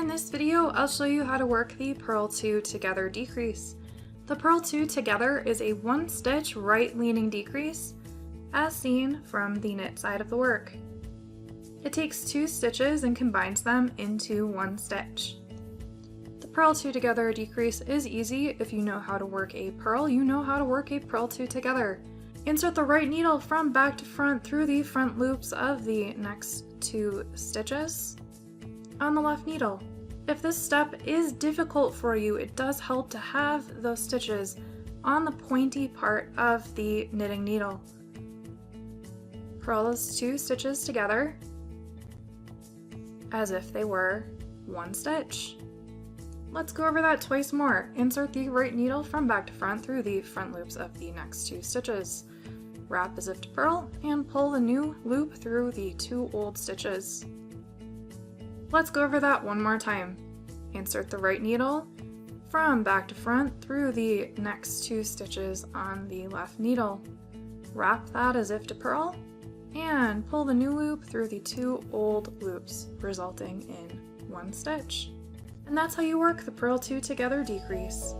In this video, I'll show you how to work the purl 2 together decrease. The purl 2 together is a 1-stitch right leaning decrease, as seen from the knit side of the work. It takes 2 stitches and combines them into 1 stitch. The purl 2 together decrease is easy. If you know how to work a purl, you know how to work a purl 2 together. Insert the right needle from back to front through the front loops of the next 2 stitches on the left needle. If this step is difficult for you, it does help to have those stitches on the pointy part of the knitting needle. Purl those 2 stitches together as if they were 1 stitch. Let's go over that twice more. Insert the right needle from back to front through the front loops of the next 2 stitches. Wrap as if to purl and pull the new loop through the 2 old stitches. Let's go over that one more time. Insert the right needle from back to front through the next 2 stitches on the left needle. Wrap that as if to purl and pull the new loop through the 2 old loops, resulting in 1 stitch. And that's how you work the purl 2 together decrease.